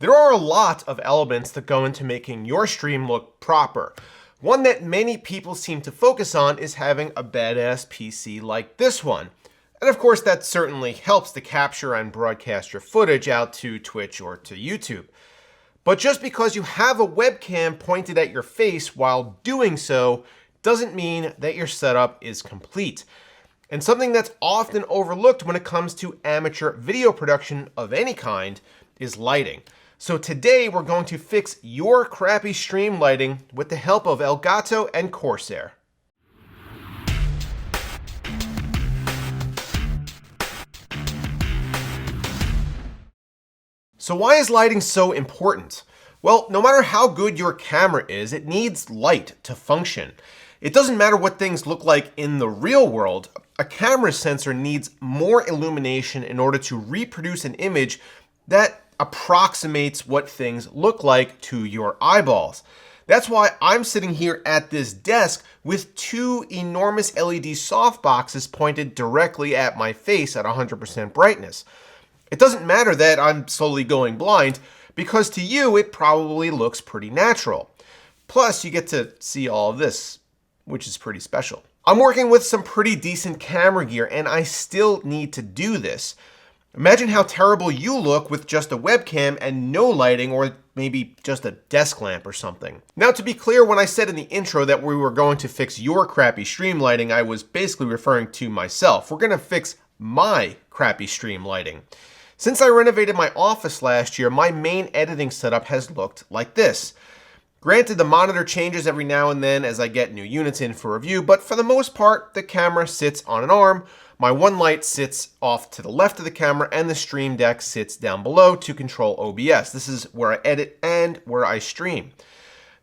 There are a lot of elements that go into making your stream look proper. One that many people seem to focus on is having a badass PC like this one. And of course, that certainly helps to capture and broadcast your footage out to Twitch or to YouTube. But just because you have a webcam pointed at your face while doing so doesn't mean that your setup is complete. And something that's often overlooked when it comes to amateur video production of any kind is lighting. So today we're going to fix your crappy stream lighting with the help of Elgato and Corsair. So why is lighting so important? Well, no matter how good your camera is, it needs light to function. It doesn't matter what things look like in the real world, a camera sensor needs more illumination in order to reproduce an image that approximates what things look like to your eyeballs. That's why I'm sitting here at this desk with two enormous LED softboxes pointed directly at my face at 100% brightness. It doesn't matter that I'm slowly going blind, because to you it probably looks pretty natural. Plus you get to see all of this, which is pretty special. I'm working with some pretty decent camera gear and I still need to do this. Imagine how terrible you look with just a webcam and no lighting, or maybe just a desk lamp or something. Now, to be clear, when I said in the intro that we were going to fix your crappy stream lighting, I was basically referring to myself. We're going to fix my crappy stream lighting. Since I renovated my office last year, my main editing setup has looked like this. Granted, the monitor changes every now and then as I get new units in for review, but for the most part, the camera sits on an arm, my one light sits off to the left of the camera, and the stream deck sits down below to control OBS. This is where I edit and where I stream.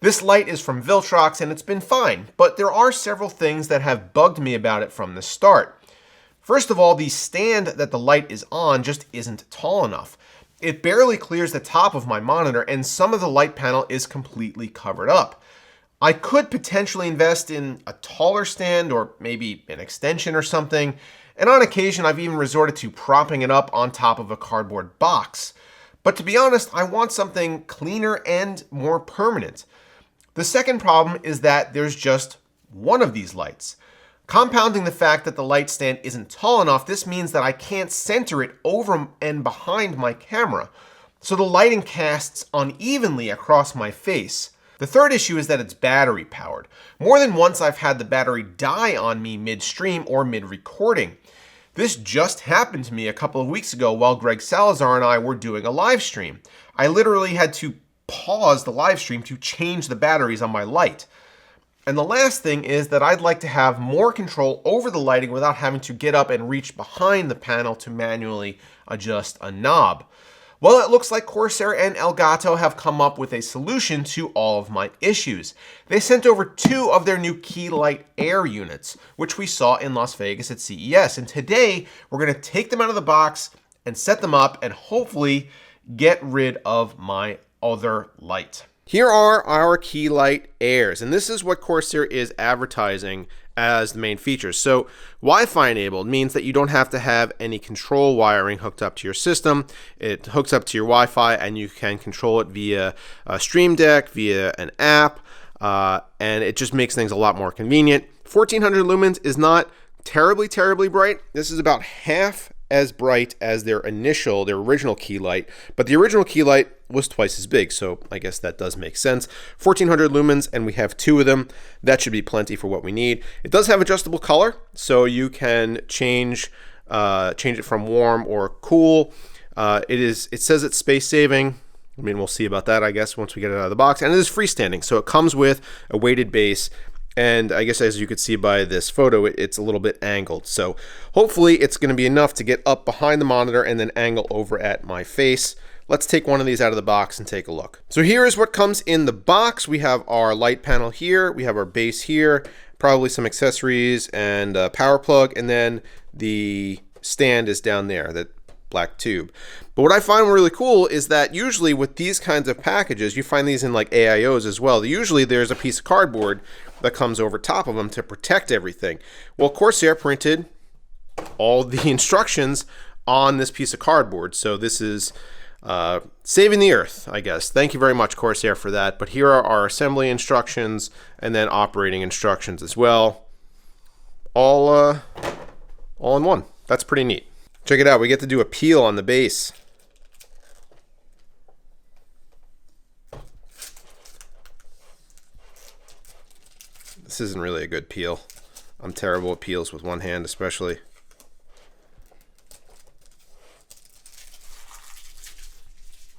This light is from Viltrox and it's been fine, but there are several things that have bugged me about it from the start. First of all, the stand that the light is on just isn't tall enough. It barely clears the top of my monitor and some of the light panel is completely covered up. I could potentially invest in a taller stand or maybe an extension or something, and on occasion I've even resorted to propping it up on top of a cardboard box. But to be honest, I want something cleaner and more permanent. The second problem is that there's just one of these lights. Compounding the fact that the light stand isn't tall enough, this means that I can't center it over and behind my camera, so the lighting casts unevenly across my face. The third issue is that it's battery powered. More than once I've had the battery die on me mid-stream or mid-recording. This just happened to me a couple of weeks ago while Greg Salazar and I were doing a live stream. I literally had to pause the live stream to change the batteries on my light. And the last thing is that I'd like to have more control over the lighting without having to get up and reach behind the panel to manually adjust a knob. Well, it looks like Corsair and Elgato have come up with a solution to all of my issues. They sent over two of their new Key Light Air units, which we saw in Las Vegas at CES. And today, we're going to take them out of the box and set them up and hopefully get rid of my other light. Here are our Key Light Airs, and this is what Corsair is advertising as the main features. So Wi-Fi enabled means that you don't have to have any control wiring hooked up to your system. It hooks up to your Wi-Fi and you can control it via a Stream Deck, via an app, and it just makes things a lot more convenient. 1400 lumens is not terribly bright. This is about half as bright as their original key light, but the original key light was twice as big, so I guess that does make sense. 1400 lumens, and we have two of them. That should be plenty for what we need. It does have adjustable color, so you can change it from warm or cool. It says it's space saving. I mean, we'll see about that, I guess, once we get it out of the box. And it is freestanding, so it comes with a weighted base. And I guess as you could see by this photo, it's a little bit angled. So hopefully it's going to be enough to get up behind the monitor and then angle over at my face. Let's take one of these out of the box and take a look. So here is what comes in the box. We have our light panel here. We have our base here, probably some accessories and a power plug. And then the stand is down there, that black tube. But what I find really cool is that usually with these kinds of packages, you find these in like AIOs as well. Usually there's a piece of cardboard that comes over top of them to protect everything. Well, Corsair printed all the instructions on this piece of cardboard. So this is saving the earth, I guess. Thank you very much, Corsair, for that. But here are our assembly instructions and then operating instructions as well. All in one. That's pretty neat. Check it out. We get to do a peel on the base. This isn't really a good peel. I'm terrible at peels with one hand, especially.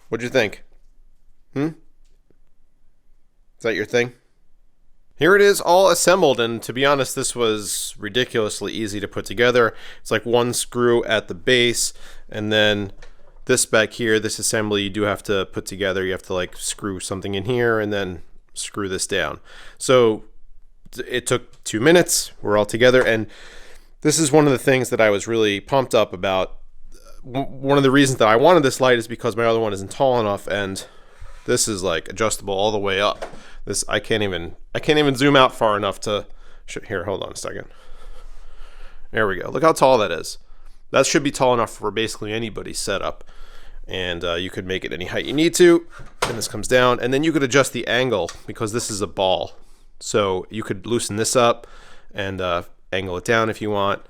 What'd you think? Is that your thing? Here it is all assembled, and to be honest, this was ridiculously easy to put together. It's like one screw at the base, and then this back here, this assembly you do have to put together. You have to like screw something in here and then screw this down. So it took 2 minutes. We're all together, and this is one of the things that I was really pumped up about. One of the reasons that I wanted this light is because my other one isn't tall enough, and this is like adjustable all the way up. This I can't even zoom out far enough to here. Hold on a second. There we go. Look how tall that is. That should be tall enough for basically anybody's setup, and you could make it any height you need to. And this comes down, and then you could adjust the angle because this is a ball. So you could loosen this up and angle it down if you want,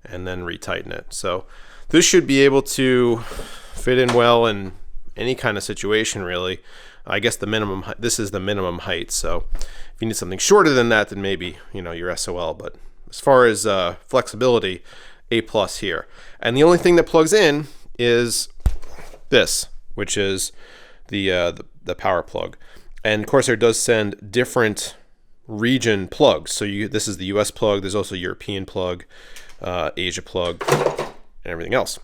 and then retighten it. So this should be able to fit in well in any kind of situation, really. I guess the minimum, this is the minimum height. So if you need something shorter than that, then maybe, you know, you're SOL. But as far as flexibility, A+ here. And the only thing that plugs in is this, which is the power plug. And Corsair does send different region plugs. So this is the US plug. There's also European plug, Asia plug, and everything else.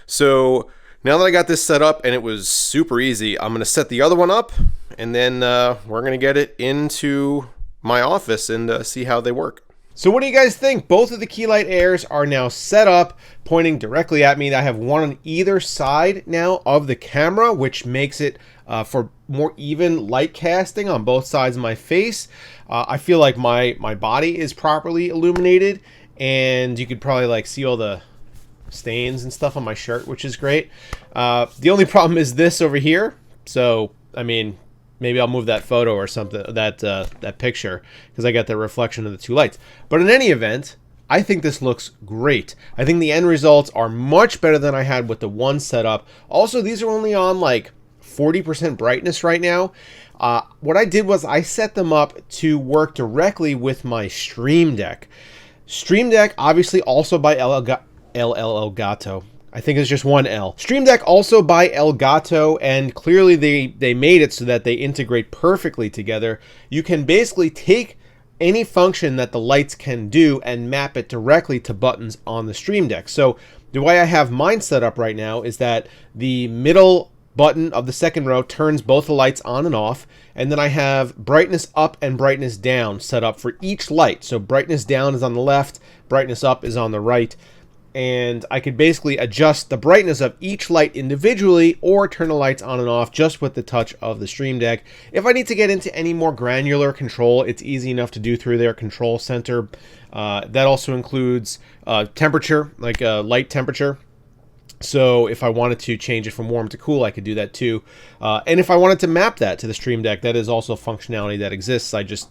So now that I got this set up and it was super easy, I'm going to set the other one up, and then we're going to get it into my office and see how they work. So what do you guys think? Both of the Keylight Airs are now set up, pointing directly at me. I have one on either side now of the camera, which makes it for more even light casting on both sides of my face. I feel like my body is properly illuminated, and you could probably like see all the stains and stuff on my shirt, which is great. The only problem is this over here. So, I mean, maybe I'll move that photo or something, that picture, because I got the reflection of the two lights. But in any event, I think this looks great. I think the end results are much better than I had with the one setup. Also, these are only on like 40% brightness right now. What I did was I set them up to work directly with my Stream Deck. Stream Deck, obviously also by Elgato. I think it's just one L. Stream Deck also by Elgato, and clearly they made it so that they integrate perfectly together. You can basically take any function that the lights can do and map it directly to buttons on the Stream Deck. So the way I have mine set up right now is that the middle button of the second row turns both the lights on and off, and then I have brightness up and brightness down set up for each light. So brightness down is on the left, brightness up is on the right, and I could basically adjust the brightness of each light individually or turn the lights on and off just with the touch of the Stream Deck. If I need to get into any more granular control, it's easy enough to do through their control center. That also includes temperature, like light temperature. So if I wanted to change it from warm to cool, I could do that too. And if I wanted to map that to the Stream Deck, that is also functionality that exists. I just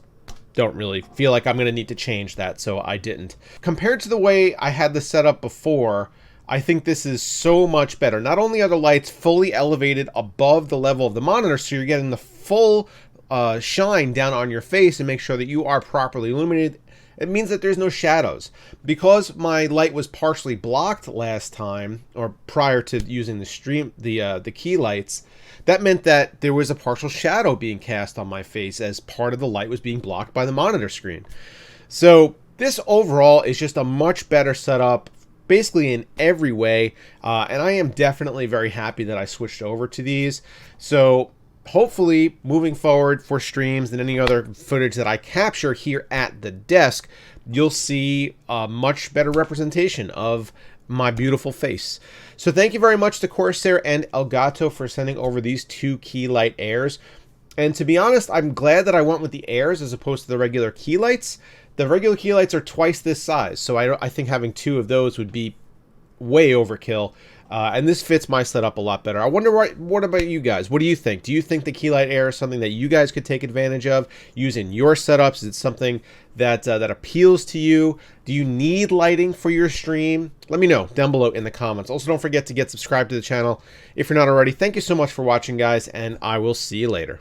don't really feel like I'm going to need to change that, so I didn't. Compared to the way I had this set up before, I think this is so much better. Not only are the lights fully elevated above the level of the monitor, so you're getting the full shine down on your face and make sure that you are properly illuminated. It means that there's no shadows. Because my light was partially blocked last time, or prior to using the key lights, that meant that there was a partial shadow being cast on my face as part of the light was being blocked by the monitor screen. So this overall is just a much better setup, basically in every way, and I am definitely very happy that I switched over to these. So hopefully moving forward for streams and any other footage that I capture here at the desk, you'll see a much better representation of my beautiful face. So thank you very much to Corsair and Elgato for sending over these two Keylight Airs. And to be honest, I'm glad that I went with the Airs as opposed to the regular key lights. The regular key lights are twice this size, so I think having two of those would be way overkill. And this fits my setup a lot better. I wonder what about you guys? What do you think? Do you think the Keylight Air is something that you guys could take advantage of using your setups? Is it something that that appeals to you? Do you need lighting for your stream? Let me know down below in the comments. Also, don't forget to get subscribed to the channel if you're not already. Thank you so much for watching, guys, and I will see you later.